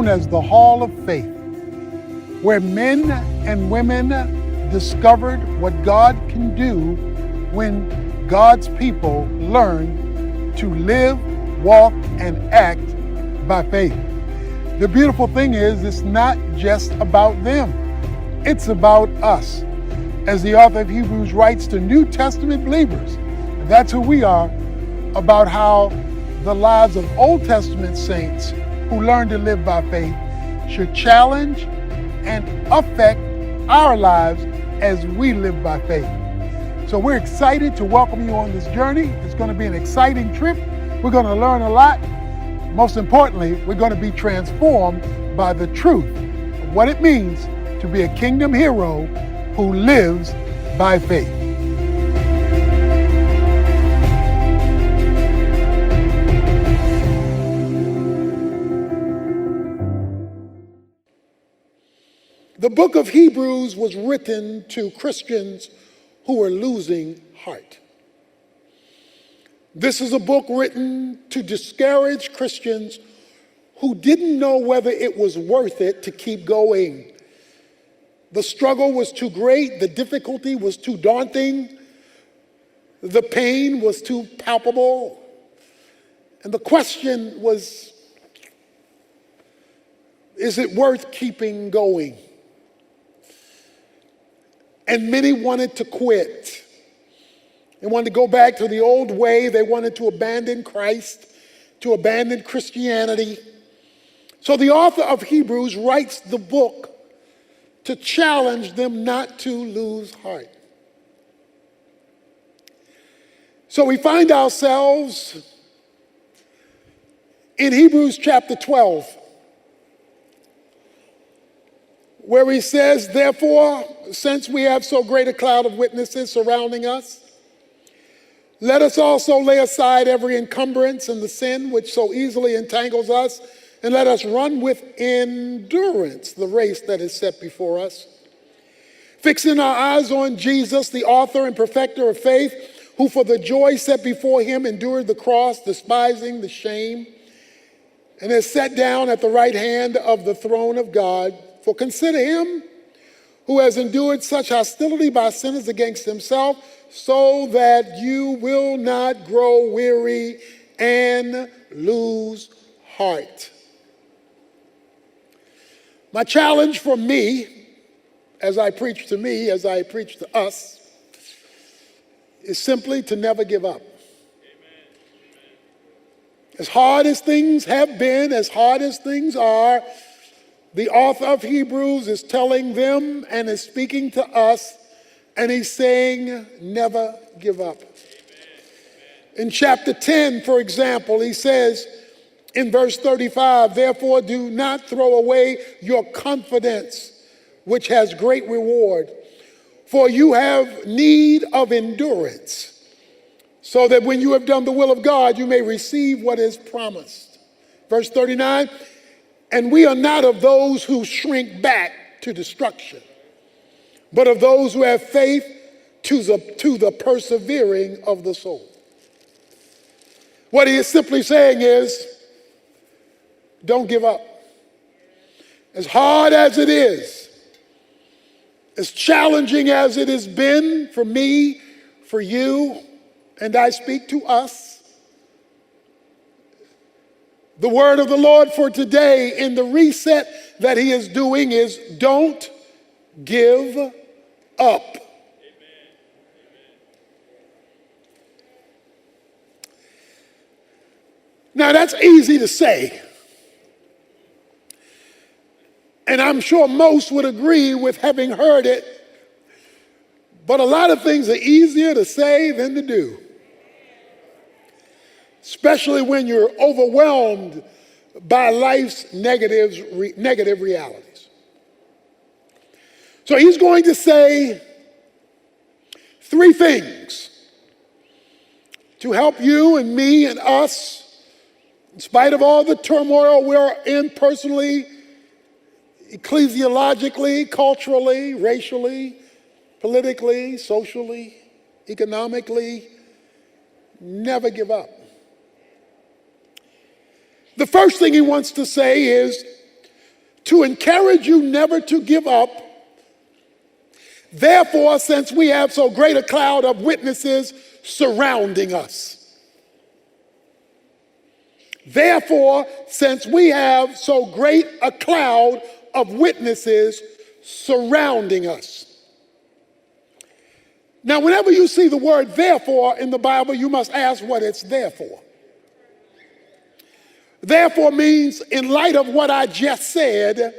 known as the Hall of Faith, where men and women discovered what God can do when God's people learn to live, walk, and act by faith. The beautiful thing is, it's not just about them. It's about us. As the author of Hebrews writes to New Testament believers, and that's who we are, about how the lives of Old Testament saints who learned to live by faith should challenge and affect our lives as we live by faith. So we're excited to welcome you on this journey. It's going to be an exciting trip. We're going to learn a lot. Most importantly, we're going to be transformed by the truth of what it means to be a kingdom hero who lives by faith. The book of Hebrews was written to Christians who were losing heart. This is a book written to discourage Christians who didn't know whether it was worth it to keep going. The struggle was too great, the difficulty was too daunting, the pain was too palpable, and the question was, is it worth keeping going? And many wanted to quit. They wanted to go back to the old way. They wanted to abandon Christ, to abandon Christianity. So the author of Hebrews writes the book to challenge them not to lose heart. So we find ourselves in Hebrews chapter 12, where he says, therefore, since we have so great a cloud of witnesses surrounding us, let us also lay aside every encumbrance and the sin which so easily entangles us, and let us run with endurance the race that is set before us, fixing our eyes on Jesus, the author and perfecter of faith, who for the joy set before him endured the cross, despising the shame, and is set down at the right hand of the throne of God. For consider him who has endured such hostility by sinners against himself, so that you will not grow weary and lose heart. My challenge for me, as I preach to us, is simply to never give up. As hard as things have been, as hard as things are, the author of Hebrews is telling them and is speaking to us, and he's saying, never give up. In chapter 10, for example, he says in verse 35, therefore do not throw away your confidence, which has great reward, for you have need of endurance, so that when you have done the will of God, you may receive what is promised. Verse 39, and we are not of those who shrink back to destruction, but of those who have faith to the persevering of the soul. What he is simply saying is, don't give up. As hard as it is, as challenging as it has been for me, for you, and I speak to us, the word of the Lord for today in the reset that he is doing is don't give up. Amen. Now that's easy to say. And I'm sure most would agree with having heard it. But a lot of things are easier to say than to do, especially when you're overwhelmed by life's negative realities. So he's going to say three things to help you and me and us, in spite of all the turmoil we're in personally, ecclesiologically, culturally, racially, politically, socially, economically. Never give up. The first thing he wants to say is, to encourage you never to give up. Therefore, since we have so great a cloud of witnesses surrounding us. Therefore, since we have so great a cloud of witnesses surrounding us. Now, whenever you see the word therefore in the Bible, you must ask what it's there for. Therefore means, in light of what I just said,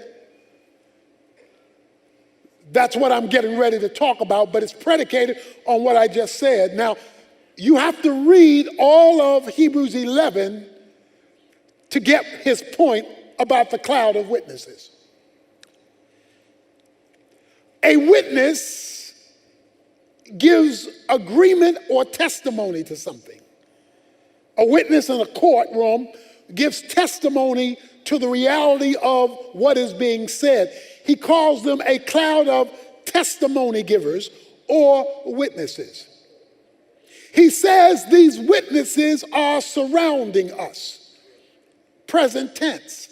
that's what I'm getting ready to talk about, but it's predicated on what I just said. Now, you have to read all of Hebrews 11 to get his point about the cloud of witnesses. A witness gives agreement or testimony to something. A witness in a courtroom gives testimony to the reality of what is being said. He calls them a cloud of testimony givers or witnesses. He says these witnesses are surrounding us. Present tense.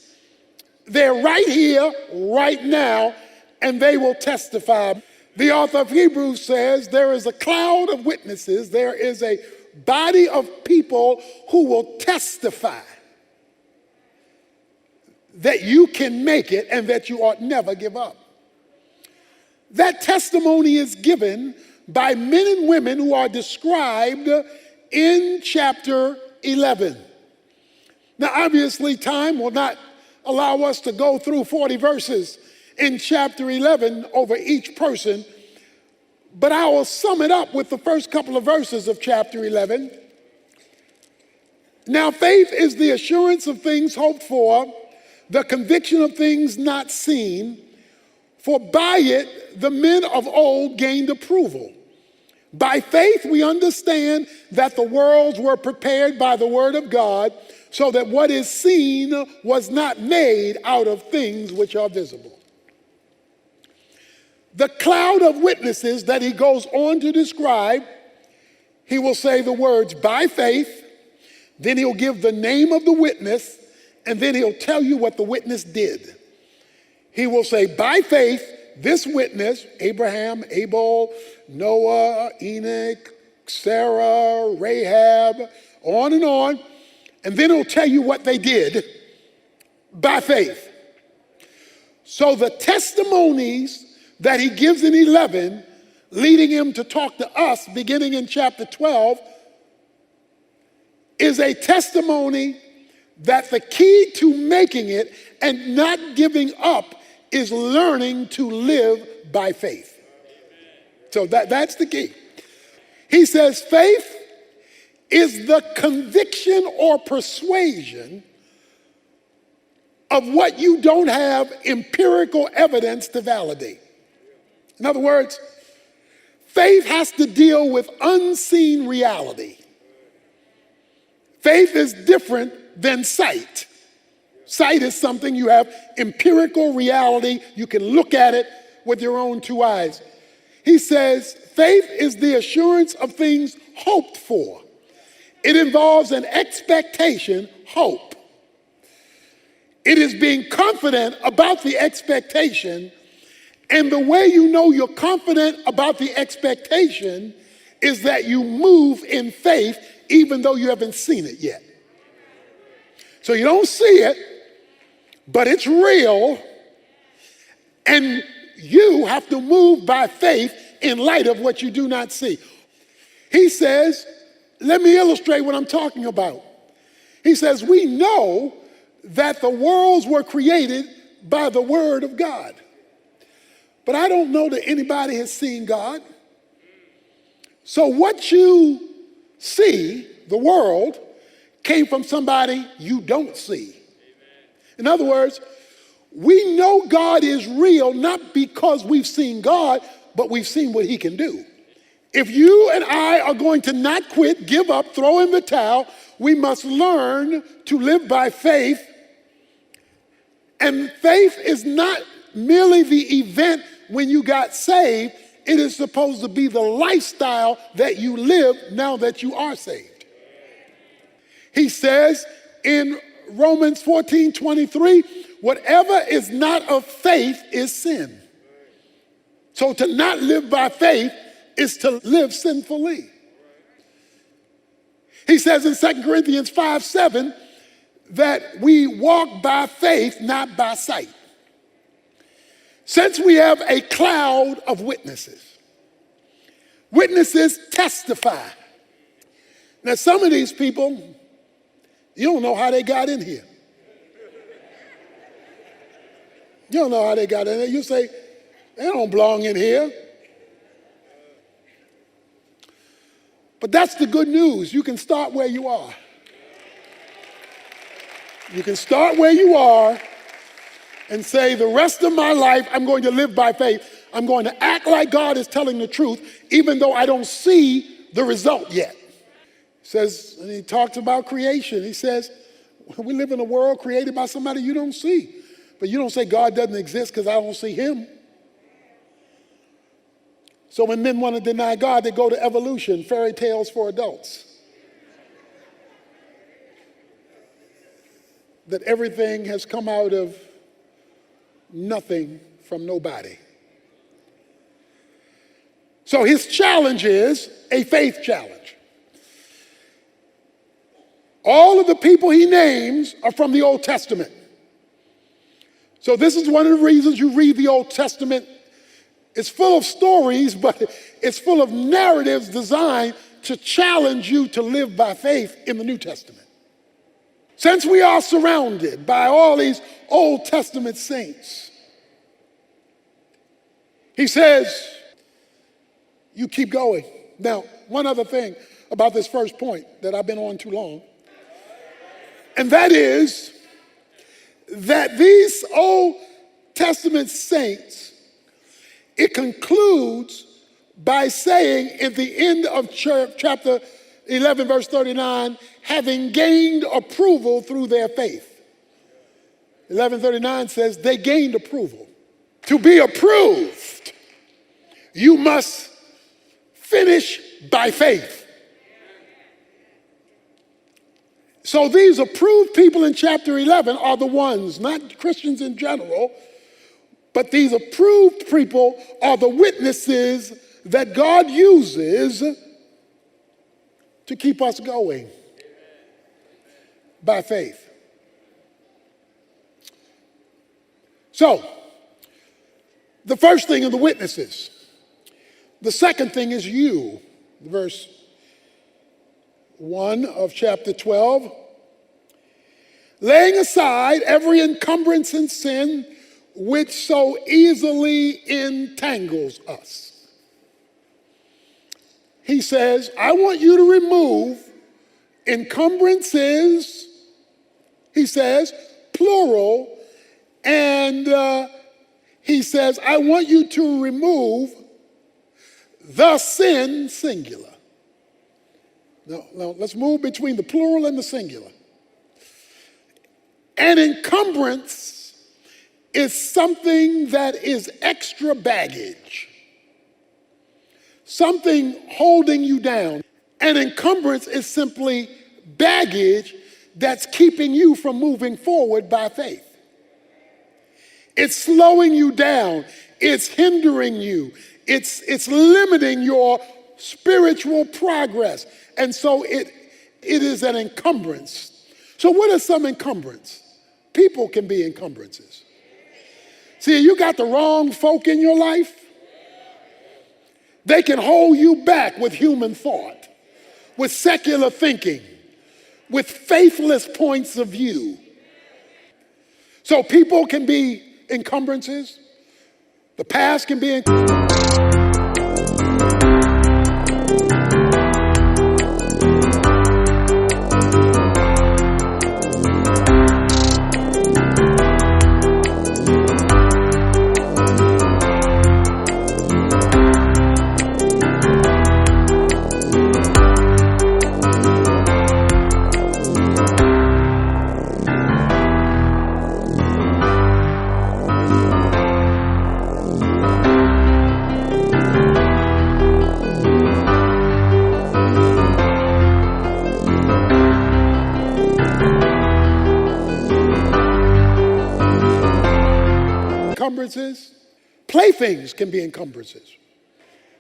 They're right here, right now, and they will testify. The author of Hebrews says there is a cloud of witnesses. There is a body of people who will testify that you can make it and that you ought never give up. That testimony is given by men and women who are described in chapter 11. Now, obviously, time will not allow us to go through 40 verses in chapter 11 over each person, but I will sum it up with the first couple of verses of chapter 11. Now, faith is the assurance of things hoped for, the conviction of things not seen, for by it the men of old gained approval. By faith we understand that the worlds were prepared by the word of God, so that what is seen was not made out of things which are visible. The cloud of witnesses that he goes on to describe, he will say the words by faith, then he'll give the name of the witness, and then he'll tell you what the witness did. He will say by faith, this witness, Abraham, Abel, Noah, Enoch, Sarah, Rahab, on, and then he'll tell you what they did by faith. So the testimonies that he gives in 11, leading him to talk to us beginning in chapter 12, is a testimony that the key to making it and not giving up is learning to live by faith. So that's the key. He says faith is the conviction or persuasion of what you don't have empirical evidence to validate. In other words, faith has to deal with unseen reality. Faith is different than sight. Sight is something you have empirical reality. You can look at it with your own two eyes. He says faith is the assurance of things hoped for. It involves an expectation, hope. It is being confident about the expectation, and the way you know you're confident about the expectation is that you move in faith even though you haven't seen it yet. So you don't see it, but it's real, and you have to move by faith in light of what you do not see. He says, let me illustrate what I'm talking about. He says, we know that the worlds were created by the word of God. But I don't know that anybody has seen God. So what you see, the world, came from somebody you don't see. In other words, we know God is real not because we've seen God, but we've seen what he can do. If you and I are going to not quit, give up, throw in the towel, we must learn to live by faith. And faith is not merely the event when you got saved. It is supposed to be the lifestyle that you live now that you are saved. He says in Romans 14:23, whatever is not of faith is sin. So to not live by faith is to live sinfully. He says in 2 Corinthians 5:7 that we walk by faith, not by sight. Since we have a cloud of witnesses, witnesses testify. Now, some of these people, you don't know how they got in here. You don't know how they got in there. You say, they don't belong in here. But that's the good news. You can start where you are. You can start where you are and say, the rest of my life, I'm going to live by faith. I'm going to act like God is telling the truth, even though I don't see the result yet. He says, and he talks about creation. He says, we live in a world created by somebody you don't see. But you don't say God doesn't exist because I don't see him. So when men want to deny God, they go to evolution, fairy tales for adults. That everything has come out of nothing from nobody. So his challenge is a faith challenge. All of the people he names are from the Old Testament. So this is one of the reasons you read the Old Testament. It's full of stories, but it's full of narratives designed to challenge you to live by faith in the New Testament. Since we are surrounded by all these Old Testament saints, he says, you keep going. Now, one other thing about this first point that I've been on too long, and that is that these Old Testament saints, it concludes by saying at the end of chapter 11, verse 39, having gained approval through their faith. 11:39 says they gained approval. To be approved, you must finish by faith. So these approved people in chapter 11 are the ones, not Christians in general, but these approved people are the witnesses that God uses to keep us going by faith. So, the first thing are the witnesses. The second thing is you. Verse 1 of chapter 12. Laying aside every encumbrance and sin which so easily entangles us. He says, I want you to remove encumbrances, he says, plural, and he says, I want you to remove the sin, singular. Now, let's move between the plural and the singular. An encumbrance is something that is extra baggage, something holding you down. An encumbrance is simply baggage that's keeping you from moving forward by faith. It's slowing you down. It's hindering you. It's limiting your spiritual progress. And so it is an encumbrance. So what is some encumbrance? People can be encumbrances. See, you got the wrong folk in your life. They can hold you back with human thought, with secular thinking, with faithless points of view. So people can be encumbrances. The past can be encumbrances. Playthings can be encumbrances.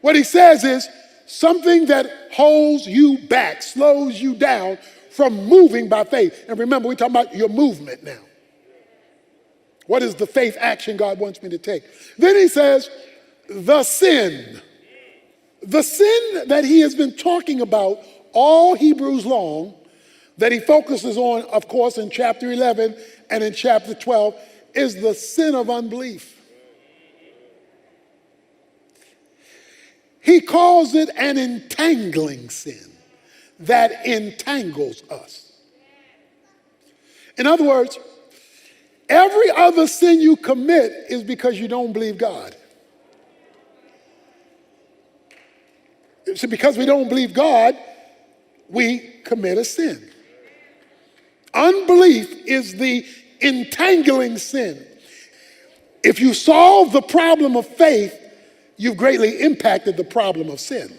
What he says is something that holds you back, slows you down from moving by faith. And remember, we're talking about your movement now. What is the faith action God wants me to take? Then he says, the sin. The sin that he has been talking about all Hebrews long, that he focuses on, of course, in chapter 11 and in chapter 12, is the sin of unbelief. He calls it an entangling sin that entangles us. In other words, every other sin you commit is because you don't believe God. So because we don't believe God, we commit a sin. Unbelief is the entangling sin. If you solve the problem of faith, you've greatly impacted the problem of sin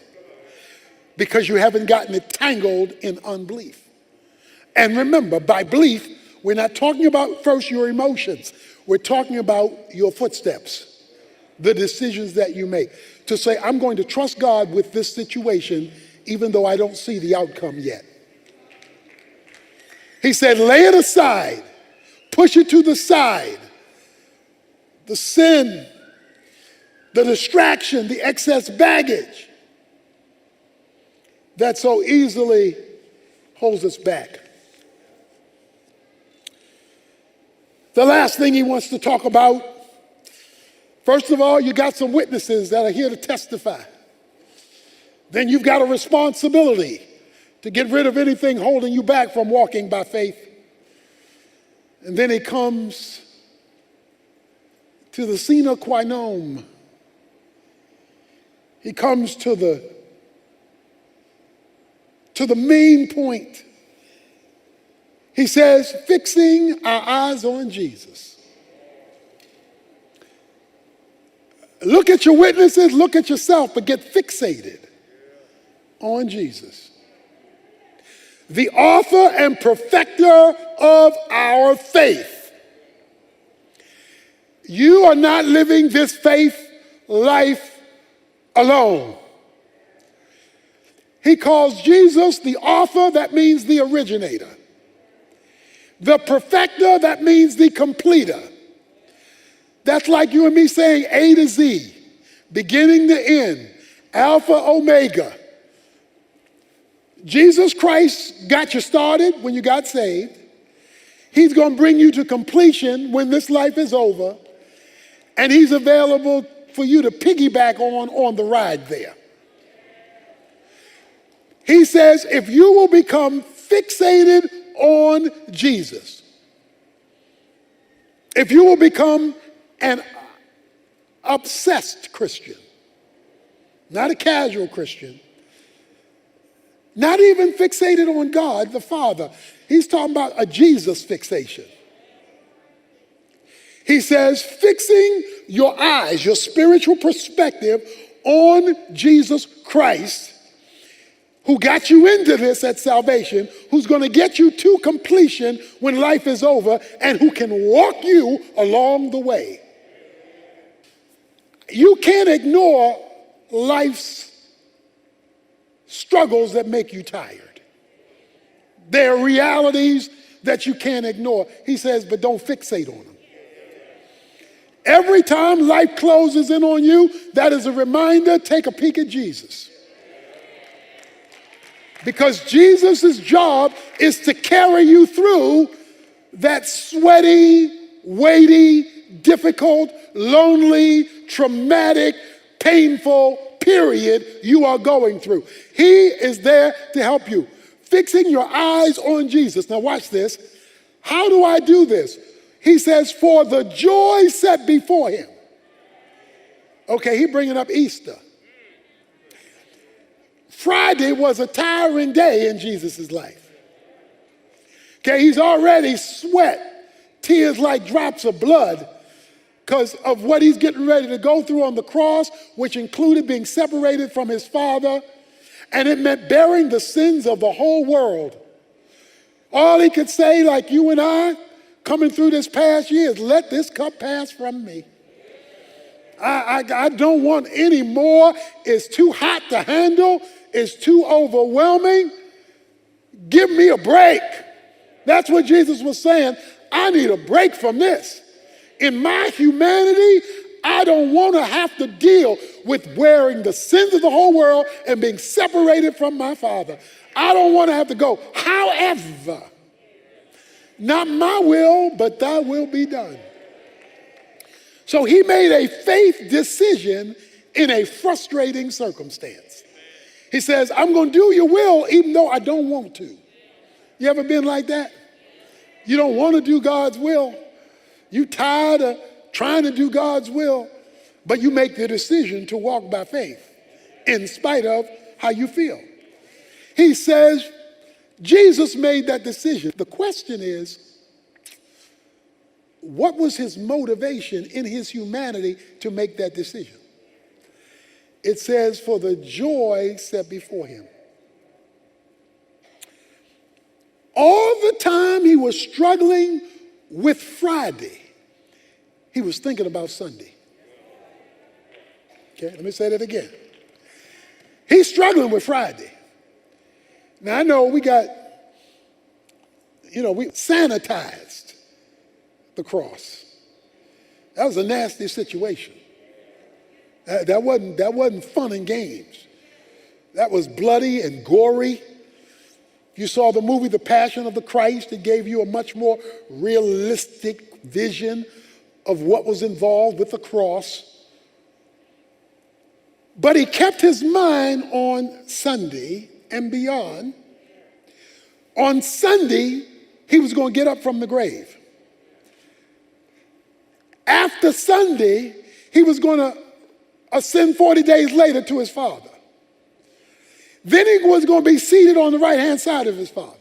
because you haven't gotten it tangled in unbelief. And remember, by belief, we're not talking about first your emotions. We're talking about your footsteps, the decisions that you make. To say, I'm going to trust God with this situation, even though I don't see the outcome yet. He said, lay it aside, push it to the side. The sin, the distraction, the excess baggage that so easily holds us back. The last thing he wants to talk about, first of all, you got some witnesses that are here to testify. Then you've got a responsibility to get rid of anything holding you back from walking by faith. And then he comes to the sine qua non. He comes to the main point. He says, fixing our eyes on Jesus. Look at your witnesses, look at yourself, but get fixated on Jesus. The author and perfecter of our faith. You are not living this faith life alone. He calls Jesus the author, that means the originator. The perfecter, that means the completer. That's like you and me saying A to Z, beginning to end, Alpha, Omega. Jesus Christ got you started when you got saved. He's going to bring you to completion when this life is over. And he's available for you to piggyback on the ride there. He says, if you will become fixated on Jesus, if you will become an obsessed Christian, not a casual Christian, not even fixated on God the Father. He's talking about a Jesus fixation. He says, fixing your eyes, your spiritual perspective on Jesus Christ, who got you into this at salvation, who's going to get you to completion when life is over, and who can walk you along the way. You can't ignore life's struggles that make you tired. There are realities that you can't ignore. He says, but don't fixate on them. Every time life closes in on you, that is a reminder, take a peek at Jesus. Because Jesus' job is to carry you through that sweaty, weighty, difficult, lonely, traumatic, painful period you are going through. He is there to help you. Fixing your eyes on Jesus. Now watch this. How do I do this? He says, for the joy set before him. Okay, he's bringing up Easter. Friday was a tiring day in Jesus' life. Okay, he's already sweat, tears like drops of blood because of what he's getting ready to go through on the cross, which included being separated from his Father, and it meant bearing the sins of the whole world. All he could say, like you and I, coming through this past year, is let this cup pass from me. I don't want any more. It's too hot to handle. It's too overwhelming. Give me a break. That's what Jesus was saying. I need a break from this. In my humanity, I don't want to have to deal with wearing the sins of the whole world and being separated from my Father. I don't want to have to go. However, not my will, but thy will be done. So he made a faith decision in a frustrating circumstance. He says, I'm going to do your will even though I don't want to. You ever been like that? You don't want to do God's will. You tired of trying to do God's will, but you make the decision to walk by faith in spite of how you feel. He says, Jesus made that decision. The question is, what was his motivation in his humanity to make that decision? It says, for the joy set before him. All the time he was struggling with Friday, he was thinking about Sunday. Okay, let me say that again. He's struggling with Friday. Now I know we sanitized the cross. That was a nasty situation. That wasn't fun and games. That was bloody and gory. You saw the movie The Passion of the Christ. It gave you a much more realistic vision of what was involved with the cross. But he kept his mind on Sunday and beyond. On Sunday, he was going to get up from the grave. After Sunday, he was going to ascend 40 days later to his Father. Then he was going to be seated on the right-hand side of his Father.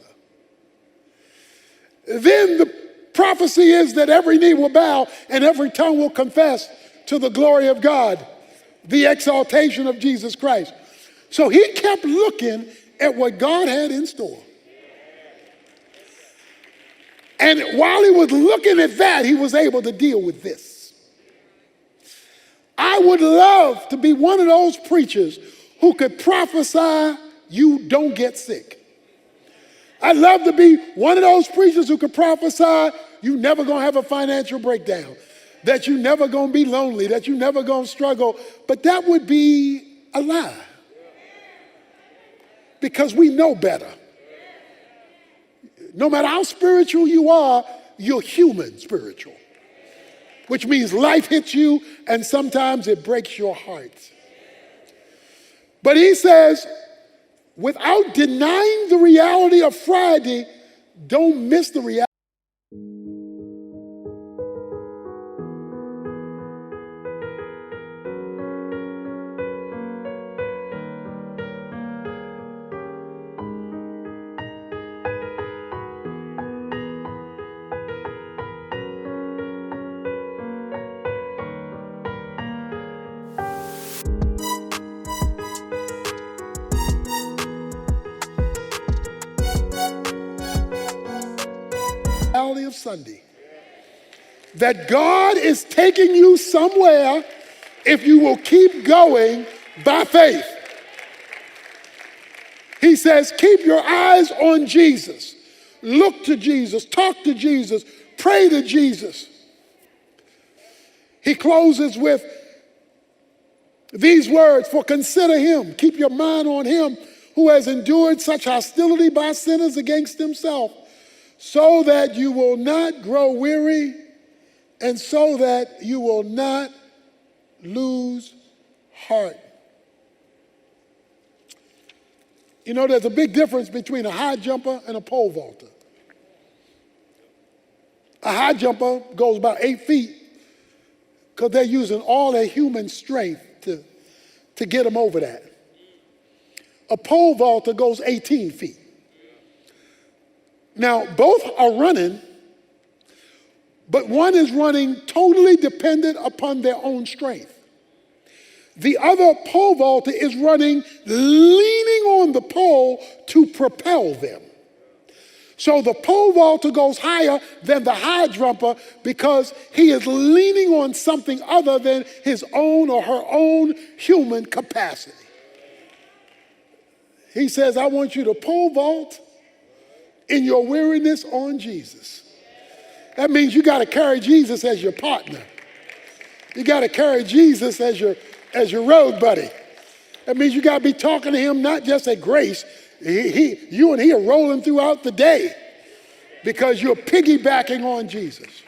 Then the prophecy is that every knee will bow and every tongue will confess to the glory of God, the exaltation of Jesus Christ. So he kept looking at what God had in store. And while he was looking at that, he was able to deal with this. I would love to be one of those preachers who could prophesy you don't get sick. I'd love to be one of those preachers who could prophesy you never gonna have a financial breakdown, that you never gonna be lonely, that you never gonna struggle. But that would be a lie. Because we know better. No matter how spiritual you are, you're human spiritual. Which means life hits you and sometimes it breaks your heart. But he says, without denying the reality of Friday, don't miss the reality. Of Sunday, that God is taking you somewhere if you will keep going by faith. He says, keep your eyes on Jesus. Look to Jesus, talk to Jesus, pray to Jesus. He closes with these words, for consider him, keep your mind on him who has endured such hostility by sinners against himself, so that you will not grow weary and so that you will not lose heart. You know, there's a big difference between a high jumper and a pole vaulter. A high jumper goes about 8 feet because they're using all their human strength to get them over that. A pole vaulter goes 18 feet. Now, both are running, but one is running totally dependent upon their own strength. The other pole vaulter is running, leaning on the pole to propel them. So the pole vaulter goes higher than the high jumper because he is leaning on something other than his own or her own human capacity. He says, I want you to pole vault in your weariness on Jesus. That means you got to carry Jesus as your partner. You got to carry Jesus as your road buddy. That means you got to be talking to him not just at grace. You and he are rolling throughout the day because you're piggybacking on Jesus.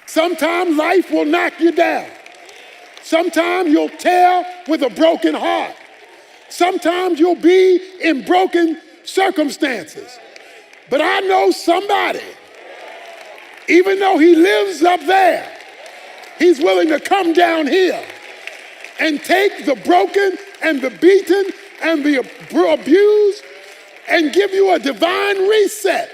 Sometimes life will knock you down. Sometimes you'll tear with a broken heart. Sometimes you'll be in broken circumstances. But I know somebody, even though he lives up there, he's willing to come down here and take the broken and the beaten and the abused and give you a divine reset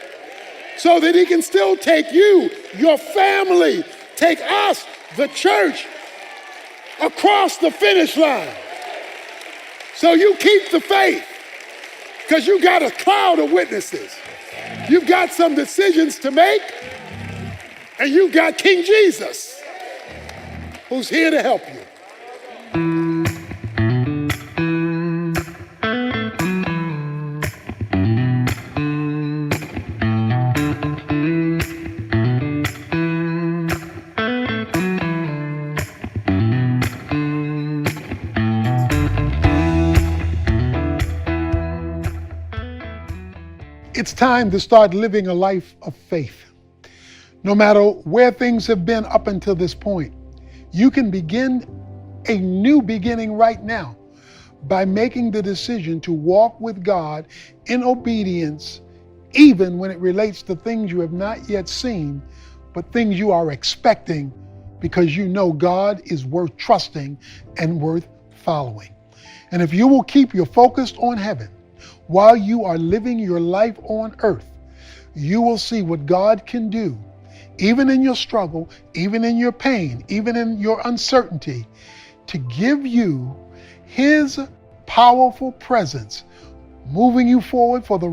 so that he can still take you, your family, take us, the church, across the finish line. So you keep the faith because you got a cloud of witnesses. You've got some decisions to make, and you've got King Jesus who's here to help you. It's time to start living a life of faith. No matter where things have been up until this point, you can begin a new beginning right now by making the decision to walk with God in obedience, even when it relates to things you have not yet seen, but things you are expecting because you know God is worth trusting and worth following. And if you will keep your focus on heaven while you are living your life on earth, you will see what God can do, even in your struggle, even in your pain, even in your uncertainty, to give you his powerful presence, moving you forward for the